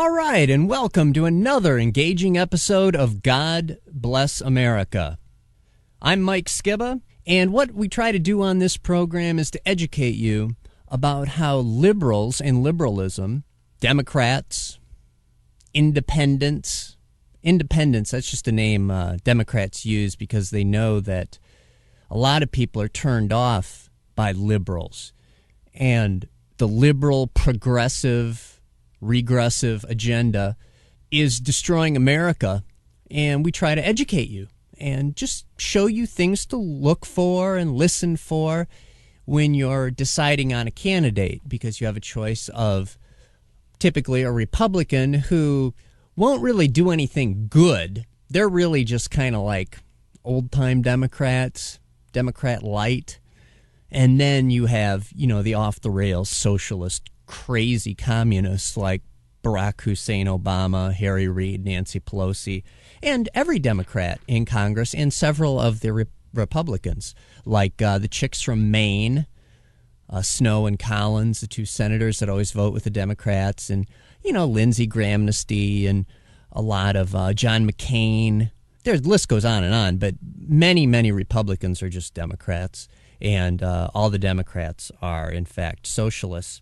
All right, and welcome to another engaging episode of God Bless America. I'm Mike Skiba, and what we try to do on this program is to educate you about how liberals and liberalism, Democrats, independents, that's just a name Democrats use because they know that a lot of people are turned off by liberals. And the liberal, progressive, regressive agenda is destroying America, and we try to educate you and just show you things to look for and listen for when you're deciding on a candidate, because you have a choice of typically a Republican who won't really do anything good. They're really just kind of like old-time Democrats, Democrat light. And then you have, the off-the-rails socialist crazy communists like Barack Hussein Obama, Harry Reid, Nancy Pelosi, and every Democrat in Congress and several of the Republicans, like the chicks from Maine, Snow and Collins, the two senators that always vote with the Democrats, and, Lindsey Grahamnesty and a lot of John McCain. The list goes on, but many, many Republicans are just Democrats, and all the Democrats are, in fact, socialists.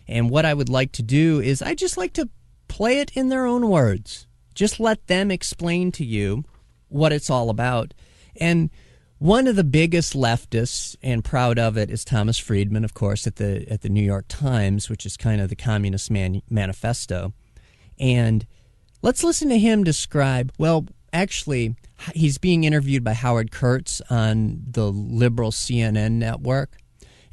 And what I would like to do is I just like to play it in their own words. Just let them explain to you what it's all about. And one of the biggest leftists, and proud of it, is Thomas Friedman, of course, at the New York Times, which is kind of the Communist Manifesto. And let's listen to him describe, actually, he's being interviewed by Howard Kurtz on the liberal CNN network.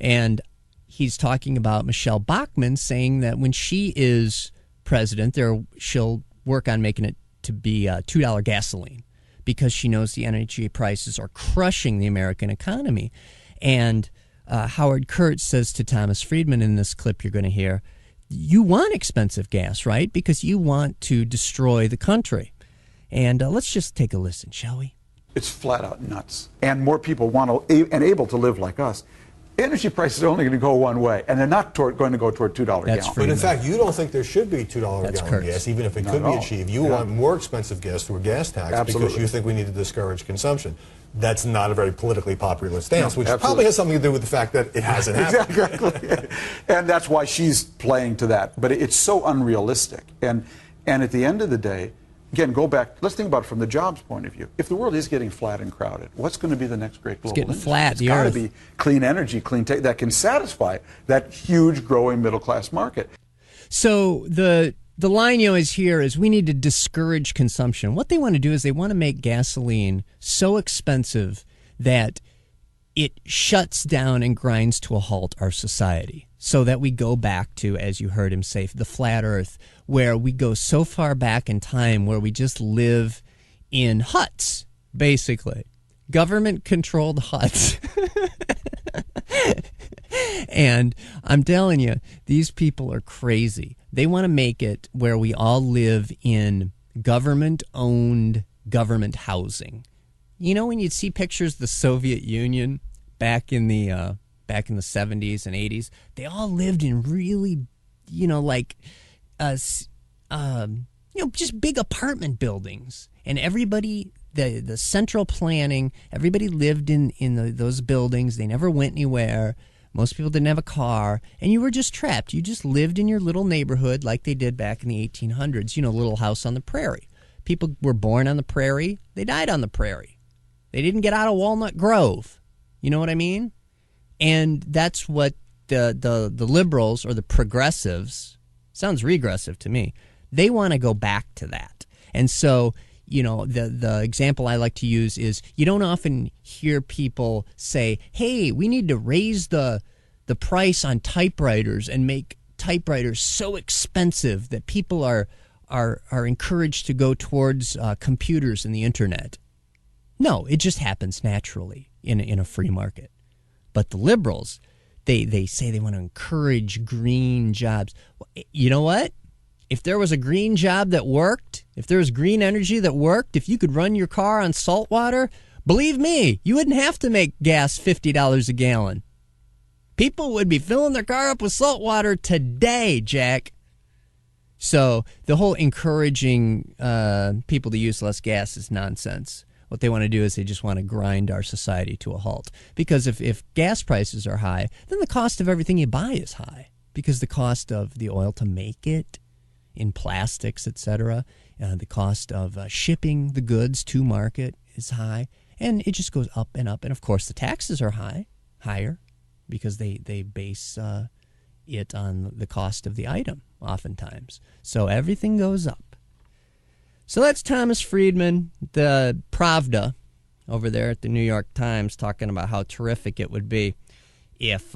And he's talking about Michelle Bachmann saying that when she is president, she'll work on making it to be $2 gasoline because she knows the energy prices are crushing the American economy. And Howard Kurtz says to Thomas Friedman in this clip you're going to hear, you want expensive gas, right? Because you want to destroy the country. And let's just take a listen, shall we? It's flat out nuts. And more people want to and able to live like us. Energy prices are only going to go one way, and they're not going to go toward $2 a gallon. But in fact, you don't think there should be $2 a gallon gas, even if it could be achieved. You want more expensive gas through a gas tax because you think we need to discourage consumption. That's not a very politically popular stance, which probably has something to do with the fact that it hasn't happened. Exactly. And that's why she's playing to that. But it's so unrealistic. And at the end of the day, again, go back. Let's think about it from the jobs point of view. If the world is getting flat and crowded, what's going to be the next great global industry? Flat. It's got to be clean energy, clean tech that can satisfy that huge, growing middle class market. So the line you always hear is we need to discourage consumption. What they want to do is they want to make gasoline so expensive that it shuts down and grinds to a halt our society, so that we go back to, as you heard him say, the flat earth, where we go so far back in time where we just live in huts, basically. Government-controlled huts. And I'm telling you, these people are crazy. They want to make it where we all live in government-owned government housing. When you'd see pictures of the Soviet Union back in the 70s and 80s, they all lived in really, just big apartment buildings. And everybody, the central planning, everybody lived in those buildings. They never went anywhere. Most people didn't have a car. And you were just trapped. You just lived in your little neighborhood like they did back in the 1800s, little house on the prairie. People were born on the prairie. They died on the prairie. They didn't get out of Walnut Grove. You know what I mean? And that's what the liberals or the progressives, sounds regressive to me, they want to go back to that. And so, the example I like to use is you don't often hear people say, hey, we need to raise the price on typewriters and make typewriters so expensive that people are encouraged to go towards computers and the internet. No, it just happens naturally in a free market. But the liberals, they say they want to encourage green jobs. You know what? If there was a green job that worked, if there was green energy that worked, if you could run your car on salt water, believe me, you wouldn't have to make gas $50 a gallon. People would be filling their car up with salt water today, Jack. So the whole encouraging people to use less gas is nonsense. What they want to do is they just want to grind our society to a halt. Because if gas prices are high, then the cost of everything you buy is high. Because the cost of the oil to make it in plastics, etc., the cost of shipping the goods to market is high. And it just goes up and up. And, of course, the taxes are higher, because they base it on the cost of the item oftentimes. So everything goes up. So that's Thomas Friedman, the Pravda, over there at the New York Times, talking about how terrific it would be if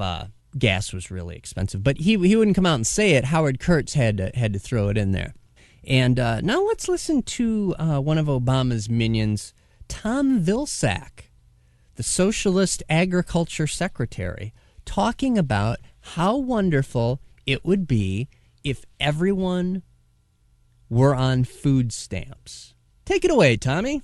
gas was really expensive. But he wouldn't come out and say it. Howard Kurtz had to throw it in there. And now let's listen to one of Obama's minions, Tom Vilsack, the Socialist Agriculture Secretary, talking about how wonderful it would be if everyone were on food stamps. Take it away, Tommy.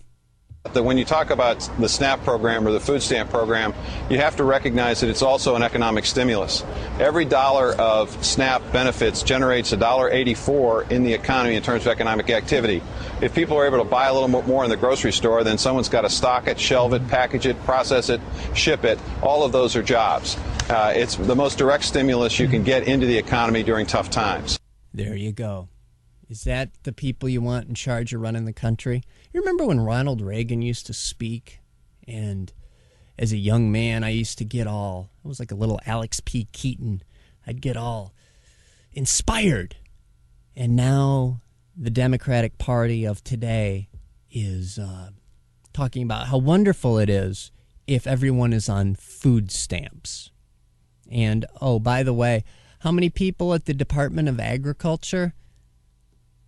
That when you talk about the SNAP program or the food stamp program, you have to recognize that it's also an economic stimulus. Every dollar of SNAP benefits generates $1.84 in the economy in terms of economic activity. If people are able to buy a little more in the grocery store, then someone's got to stock it, shelve it, package it, process it, ship it. All of those are jobs. It's the most direct stimulus you can get into the economy during tough times. There you go. Is that the people you want in charge of running the country? You remember when Ronald Reagan used to speak? And as a young man, I used to get all, it was like a little Alex P. Keaton. I'd get all inspired. And now the Democratic Party of today is talking about how wonderful it is if everyone is on food stamps. And, oh, by the way, how many people at the Department of Agriculture?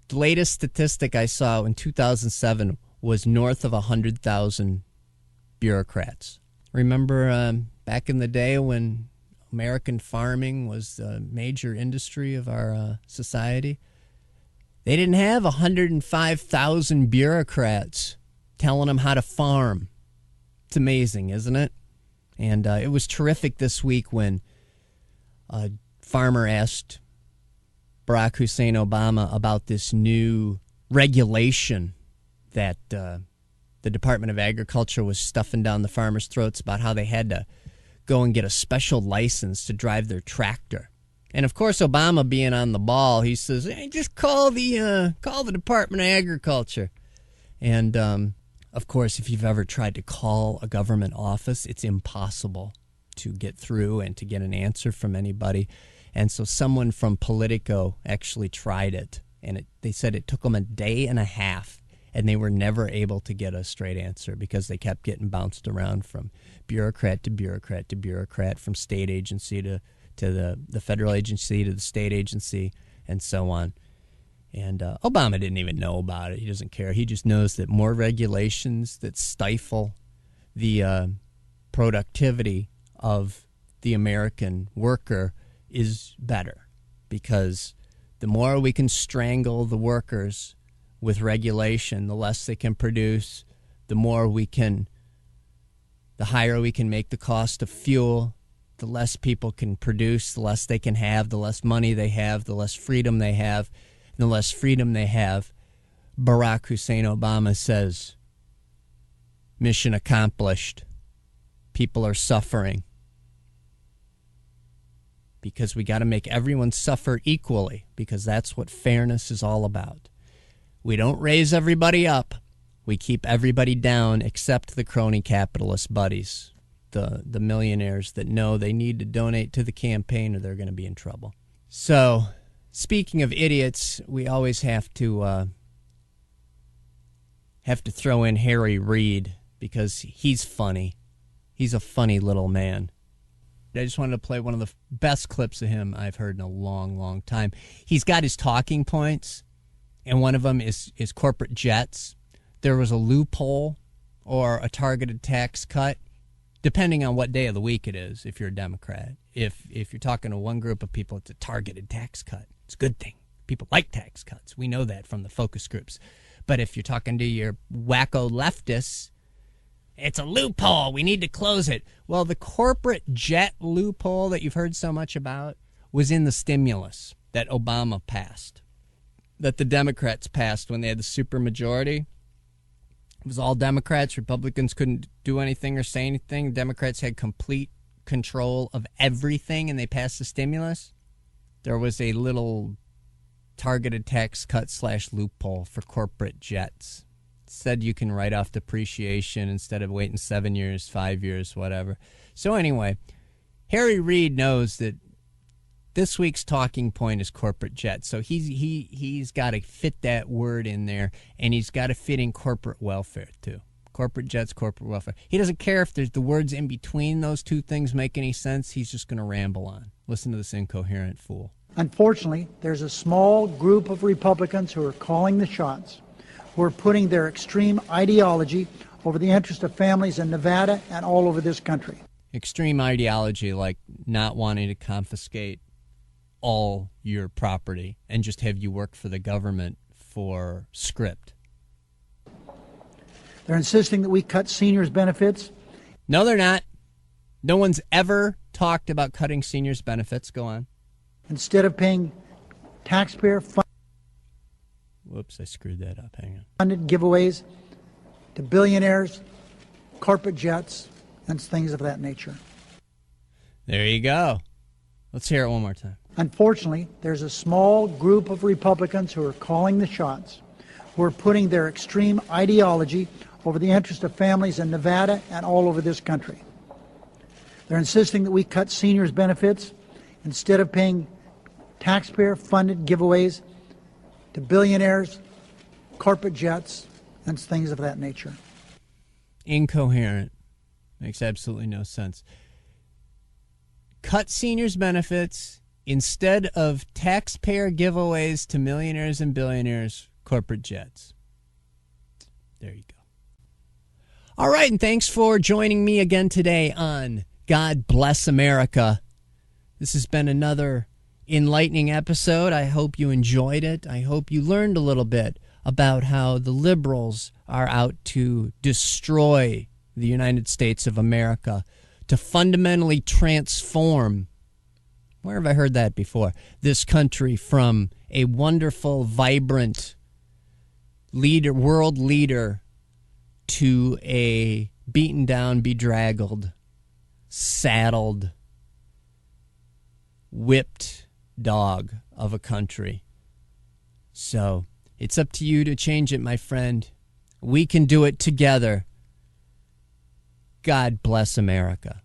The latest statistic I saw in 2007 was north of 100,000 bureaucrats. Remember back in the day when American farming was the major industry of our society? They didn't have 105,000 bureaucrats telling them how to farm. It's amazing, isn't it? And it was terrific this week when a farmer asked Barack Hussein Obama about this new regulation that the Department of Agriculture was stuffing down the farmers' throats about how they had to go and get a special license to drive their tractor. And, of course, Obama being on the ball, he says, hey, just call the Department of Agriculture. And, of course, if you've ever tried to call a government office, it's impossible to get through and to get an answer from anybody. And so someone from Politico actually tried it, and they said it took them a day and a half, and they were never able to get a straight answer because they kept getting bounced around from bureaucrat to bureaucrat to bureaucrat, from state agency to the federal agency to the state agency, and so on. And Obama didn't even know about it. He doesn't care. He just knows that more regulations that stifle the productivity of the American worker is better, because the more we can strangle the workers with regulation, the less they can produce, the higher we can make the cost of fuel, the less people can produce, the less they can have, the less money they have, the less freedom they have. And the less freedom they have, Barack Hussein Obama says, mission accomplished. People are suffering. Because we got to make everyone suffer equally, because that's what fairness is all about. We don't raise everybody up. We keep everybody down except the crony capitalist buddies, the millionaires that know they need to donate to the campaign or they're going to be in trouble. So, speaking of idiots, we always have to throw in Harry Reid, because he's funny. He's a funny little man. I just wanted to play one of the best clips of him I've heard in a long, long time. He's got his talking points, and one of them is corporate jets. There was a loophole or a targeted tax cut, depending on what day of the week it is, if you're a Democrat. If you're talking to one group of people, it's a targeted tax cut. It's a good thing. People like tax cuts. We know that from the focus groups. But if you're talking to your wacko leftists, it's a loophole. We need to close it. Well, the corporate jet loophole that you've heard so much about was in the stimulus that Obama passed. that the Democrats passed when they had the supermajority. It was all Democrats. Republicans couldn't do anything or say anything. Democrats had complete control of everything, and they passed the stimulus. There was a little targeted tax cut / loophole for corporate jets. It said you can write off depreciation instead of waiting 7 years, 5 years, whatever. So anyway, Harry Reid knows that this week's talking point is corporate jets. So he's got to fit that word in there, and he's got to fit in corporate welfare too. Corporate jets, corporate welfare. He doesn't care if there's the words in between those two things make any sense. He's just going to ramble on. Listen to this incoherent fool. Unfortunately, there's a small group of Republicans who are calling the shots, who are putting their extreme ideology over the interest of families in Nevada and all over this country. Extreme ideology like not wanting to confiscate all your property and just have you work for the government for script. They're insisting that we cut seniors' benefits. No, they're not. No one's ever talked about cutting seniors' benefits. Go on. Instead of paying taxpayer Whoops, I screwed that up. Hang on. Funded giveaways to billionaires, corporate jets, and things of that nature. There you go. Let's hear it one more time. Unfortunately, there's a small group of Republicans who are calling the shots, who are putting their extreme ideology over the interest of families in Nevada and all over this country. They're insisting that we cut seniors' benefits instead of paying taxpayer-funded giveaways to billionaires, corporate jets, and things of that nature. Incoherent. Makes absolutely no sense. Cut seniors' benefits instead of taxpayer giveaways to millionaires and billionaires, corporate jets. There you go. All right, and thanks for joining me again today on God Bless America. This has been another enlightening episode. I hope you enjoyed it. I hope you learned a little bit about how the liberals are out to destroy the United States of America, to fundamentally transform, where have I heard that before, this country from a wonderful, vibrant leader, world leader, to a beaten down, bedraggled, saddled, whipped dog of a country. So it's up to you to change it, my friend. We can do it together. God bless America.